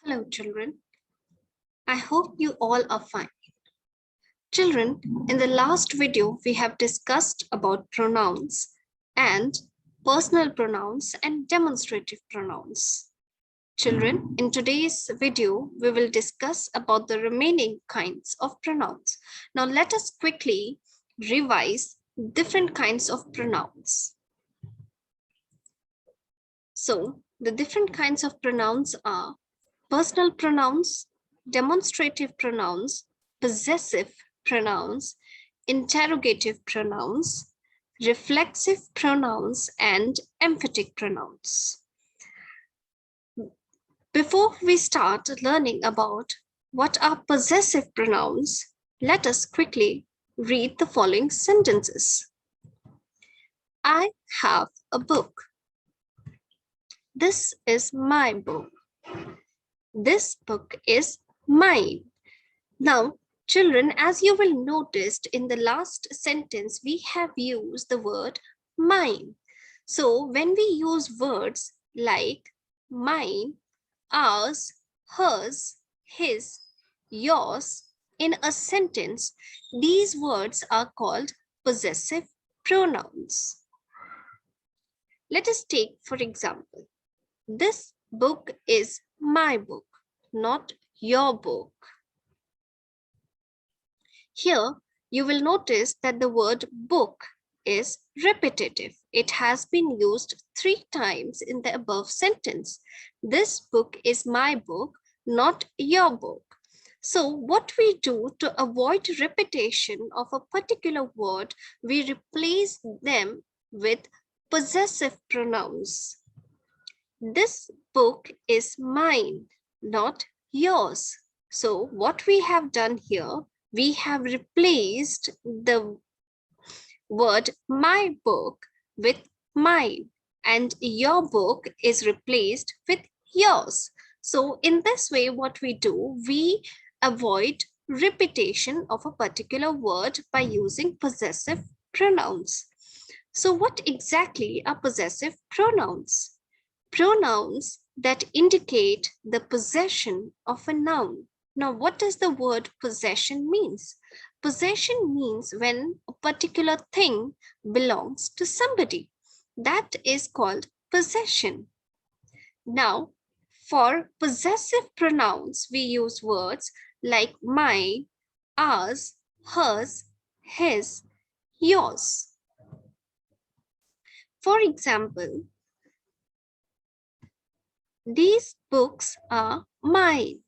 Hello, children. I hope you all are fine. Children, in the last video, we have discussed about pronouns and personal pronouns and demonstrative pronouns. Children, in today's video, we will discuss about the remaining kinds of pronouns. Now, let us quickly revise different kinds of pronouns. So, the different kinds of pronouns are personal pronouns, demonstrative pronouns, possessive pronouns, interrogative pronouns, reflexive pronouns, and emphatic pronouns. Before we start learning about what are possessive pronouns, let us quickly read the following sentences. I have a book. This is my book. This book is mine. Now, children, as you will notice in the last sentence, we have used the word mine. So when we use words like mine, ours, hers, his, yours in a sentence, these words are called possessive pronouns. Let us take, for example, this book is my book, not your book. Here, you will notice that the word book is repetitive. It has been used 3 times in the above sentence. This book is my book, not your book. So what we do to avoid repetition of a particular word, we replace them with possessive pronouns. This book is mine, not yours. So what we have done here, we have replaced the word my book with mine, and your book is replaced with yours. So in this way, what we do, we avoid repetition of a particular word by using possessive pronouns. So what exactly are possessive pronouns? Pronouns that indicate the possession of a noun. Now, what does the word possession means? Possession means when a particular thing belongs to somebody. That is called possession. Now, for possessive pronouns, we use words like mine, ours, hers, his, yours. For example, these books are mine.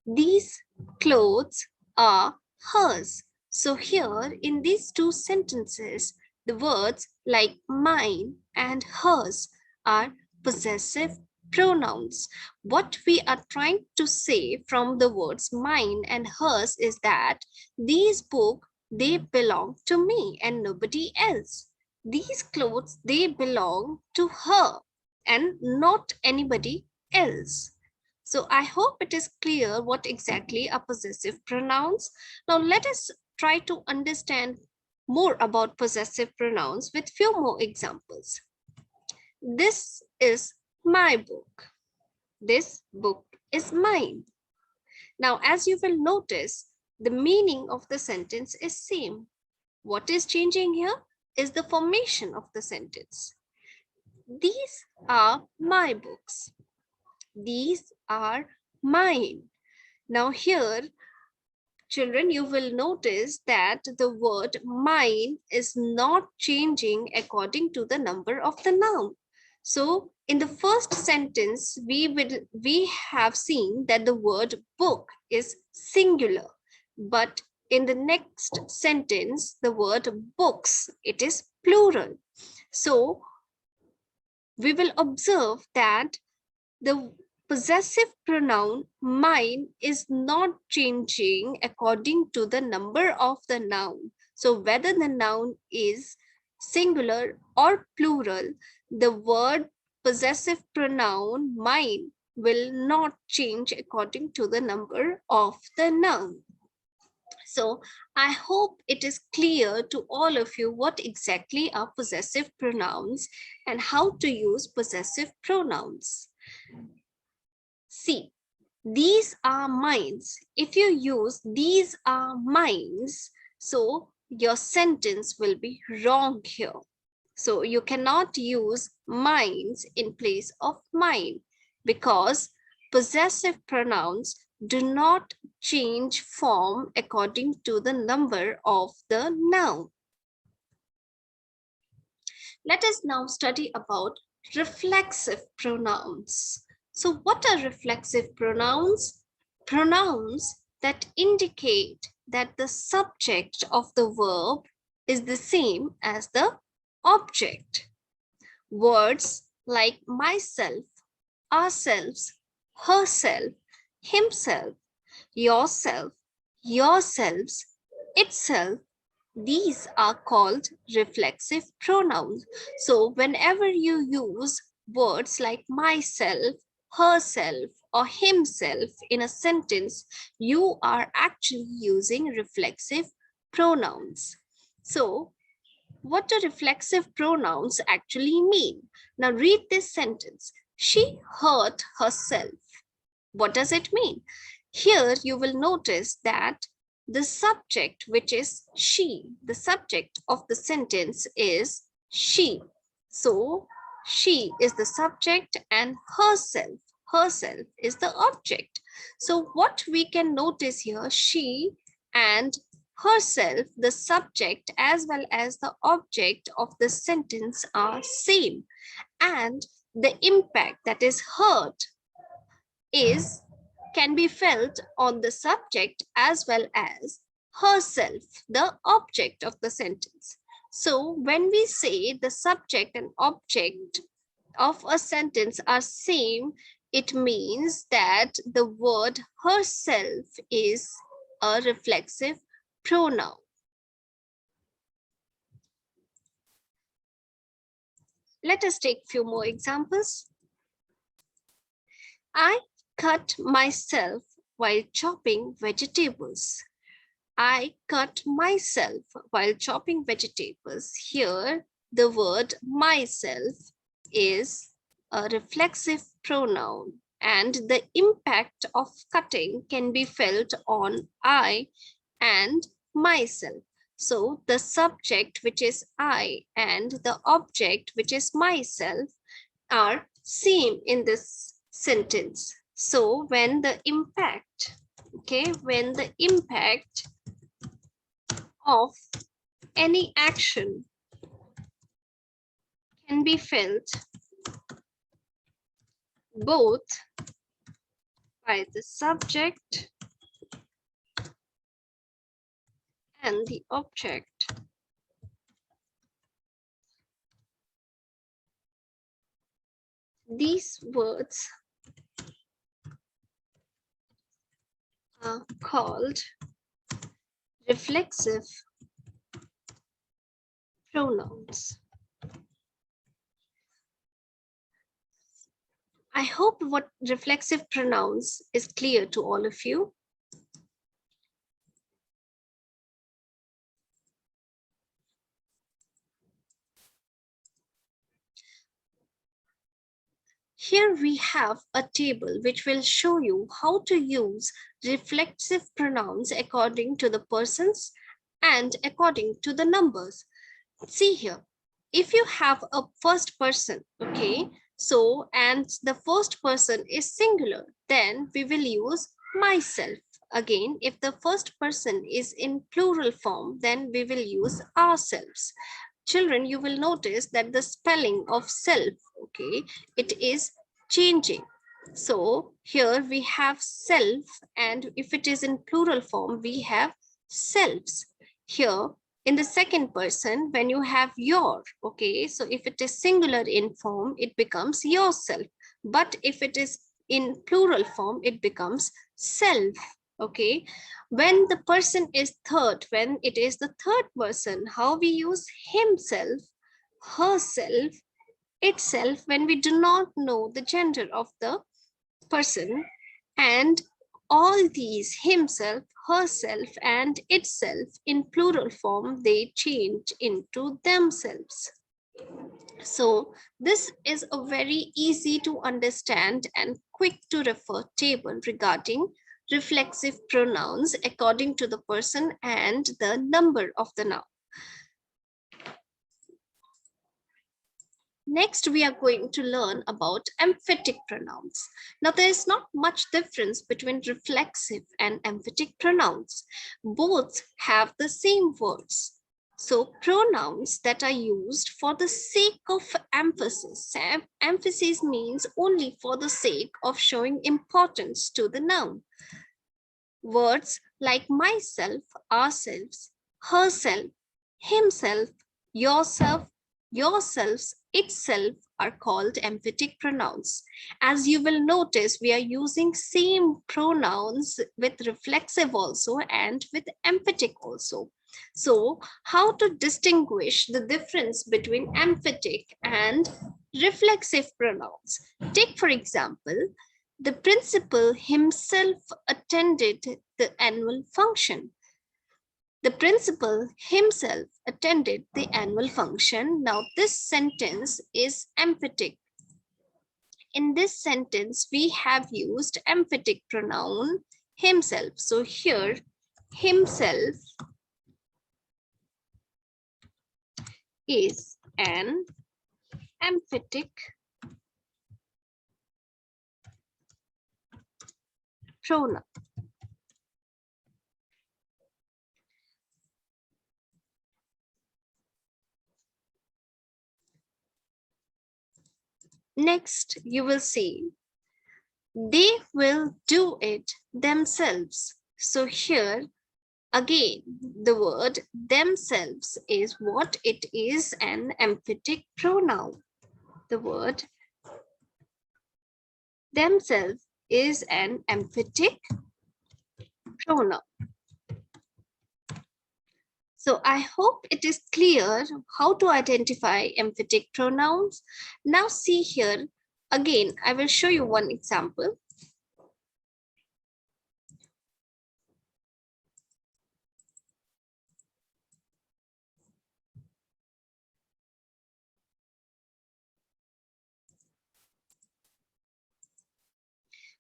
These clothes are hers. So here in these 2 sentences, the words like mine and hers are possessive pronouns. What we are trying to say from the words mine and hers is that these books, they belong to me and nobody else. These clothes, they belong to her and not anybody else. So I hope it is clear what exactly are possessive pronouns. Now let us try to understand more about possessive pronouns with few more examples. This is my book. This book is mine. Now, as you will notice, the meaning of the sentence is same. What is changing here is the formation of the sentence. These are my books. These are mine. Now here, children, you will notice that the word mine is not changing according to the number of the noun. So in the first sentence, we have seen that the word book is singular, but in the next sentence, the word books, it is plural. So we will observe that the possessive pronoun mine is not changing according to the number of the noun. So whether the noun is singular or plural, the word possessive pronoun mine will not change according to the number of the noun. So I hope it is clear to all of you what exactly are possessive pronouns and how to use possessive pronouns. See, these are mines. If you use these are mines, so your sentence will be wrong here. So you cannot use mines in place of mine because possessive pronouns do not change form according to the number of the noun. Let us now study about reflexive pronouns. So what are reflexive pronouns? Pronouns that indicate that the subject of the verb is the same as the object. Words like myself, ourselves, herself, himself, yourself, yourselves, itself, these are called reflexive pronouns. So whenever you use words like myself, herself, or himself in a sentence, you are actually using reflexive pronouns. So what do reflexive pronouns actually mean? Now read this sentence. She hurt herself. What does it mean? Here you will notice that the subject, which is she, the subject of the sentence is she. So she is the subject and herself is the object. So what we can notice here, she and herself, the subject as well as the object of the sentence are same, and the impact, that is hurt, is can be felt on the subject as well as herself, the object of the sentence. So when we say the subject and object of a sentence are same, it means that the word herself is a reflexive pronoun. Let us take few more examples. I cut myself while chopping vegetables. I cut myself while chopping vegetables. Here, the word myself is a reflexive pronoun, and the impact of cutting can be felt on I and myself. So the subject, which is I, and the object, which is myself, are same in this sentence. So when the impact, when the impact of any action can be felt both by the subject and the object, these words are called reflexive pronouns. I hope what reflexive pronouns is clear to all of you. Here we have a table which will show you how to use reflexive pronouns according to the persons and according to the numbers. See here, if you have a first person, so and the first person is singular, then we will use myself. Again, if the first person is in plural form, then we will use ourselves. Children, you will notice that the spelling of self, it is changing. So here we have self, and if it is in plural form, we have selves. Here in the second person, when you have your, so if it is singular in form, it becomes yourself. But if it is in plural form, it becomes self. When the person is third, when it is the third person, how we use himself, herself, itself, when we do not know the gender of the person. And all these, himself, herself, and itself, in plural form, they change into themselves. So this is a very easy to understand and quick to refer table regarding reflexive pronouns according to the person and the number of the noun. Next, we are going to learn about emphatic pronouns. Now, there is not much difference between reflexive and emphatic pronouns. Both have the same words. So, pronouns that are used for the sake of emphasis. Emphasis means only for the sake of showing importance to the noun. Words like myself, ourselves, herself, himself, yourself, yourselves, itself are called emphatic pronouns. As you will notice, we are using same pronouns with reflexive also and with emphatic also. So, how to distinguish the difference between emphatic and reflexive pronouns? Take, for example, the principal himself attended the annual function. The principal himself attended the annual function. Now, this sentence is emphatic. In this sentence, we have used emphatic pronoun himself. So here, himself is an emphatic pronoun. Next, you will see they will do it themselves. So here, again, the word themselves is what it is, an emphatic pronoun. The word themselves is an emphatic pronoun. So I hope it is clear how to identify emphatic pronouns. Now see here, again, I will show you one example.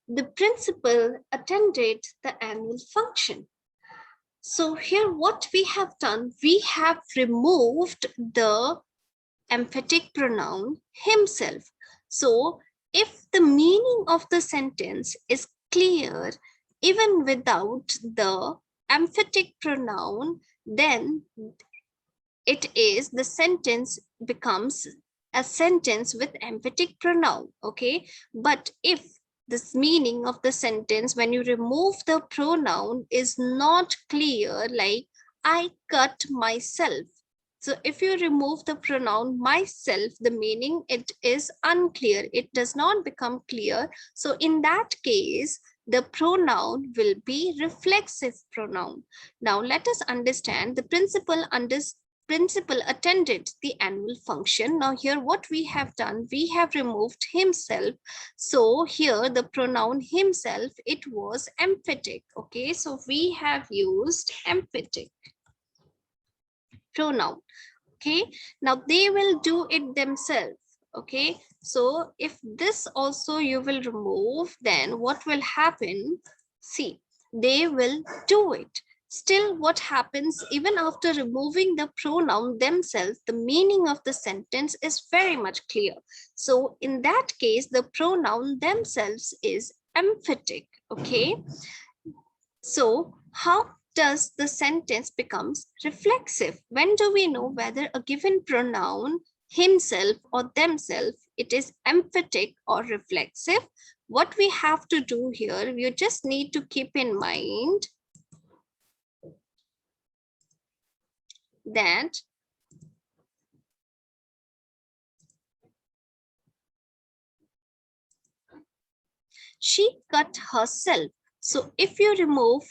The principal attended the annual function. So here what we have done, we have removed the emphatic pronoun himself. So if the meaning of the sentence is clear, even without the emphatic pronoun, then the sentence becomes a sentence with emphatic pronoun, okay? But if this meaning of the sentence, when you remove the pronoun, is not clear, like I cut myself. So if you remove the pronoun myself, the meaning it is unclear. It does not become clear. So in that case, the pronoun will be reflexive pronoun. Now let us understand the principal attended the annual function. Now here what we have done, we have removed himself. So here the pronoun himself, it was emphatic. Okay, so we have used emphatic pronoun. Okay, now they will do it themselves. Okay, so if this also you will remove, then what will happen? See, they will do it. Still, what happens even after removing the pronoun themselves, the meaning of the sentence is very much clear. So in that case, the pronoun themselves is emphatic. Okay, so how does the sentence becomes reflexive? When do we know whether a given pronoun himself or themselves, it is emphatic or reflexive? What we have to do here, you just need to keep in mind that she cut herself. So if you remove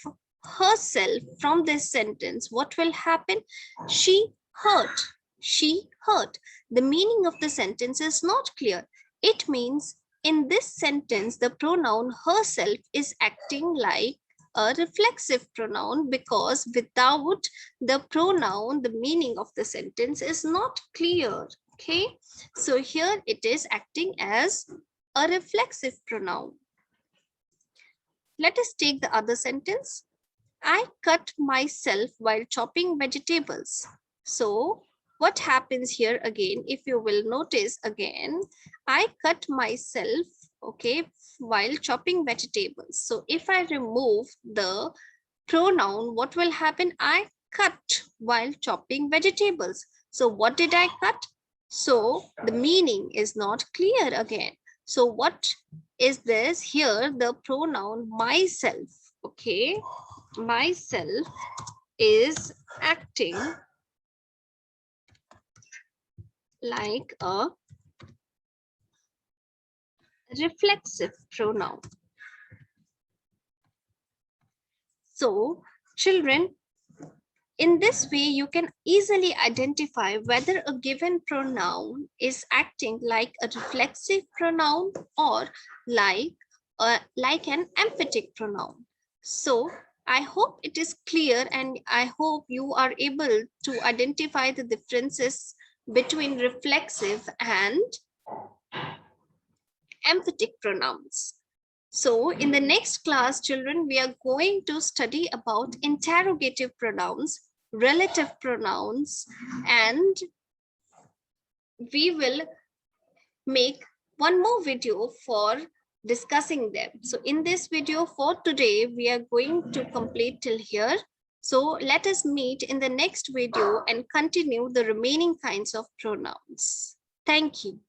herself from this sentence, what will happen? She hurt. She hurt. The meaning of the sentence is not clear. It means in this sentence, the pronoun herself is acting like a reflexive pronoun, because without the pronoun, the meaning of the sentence is not clear. Okay, so here it is acting as a reflexive pronoun. Let us take the other sentence. I cut myself while chopping vegetables. So what happens here again, if you will notice again, I cut myself, okay, while chopping vegetables. So if I remove the pronoun, what will happen? I cut while chopping vegetables. So what did I cut? So the meaning is not clear again. So what is this here? The pronoun myself, okay? Myself is acting like a reflexive pronoun. So children, in this way, you can easily identify whether a given pronoun is acting like a reflexive pronoun or like an emphatic pronoun. So I hope it is clear, and I hope you are able to identify the differences between reflexive and emphatic pronouns. So in the next class, children, we are going to study about interrogative pronouns, relative pronouns, and we will make one more video for discussing them. So in this video for today, we are going to complete till here. So let us meet in the next video and continue the remaining kinds of pronouns. Thank you.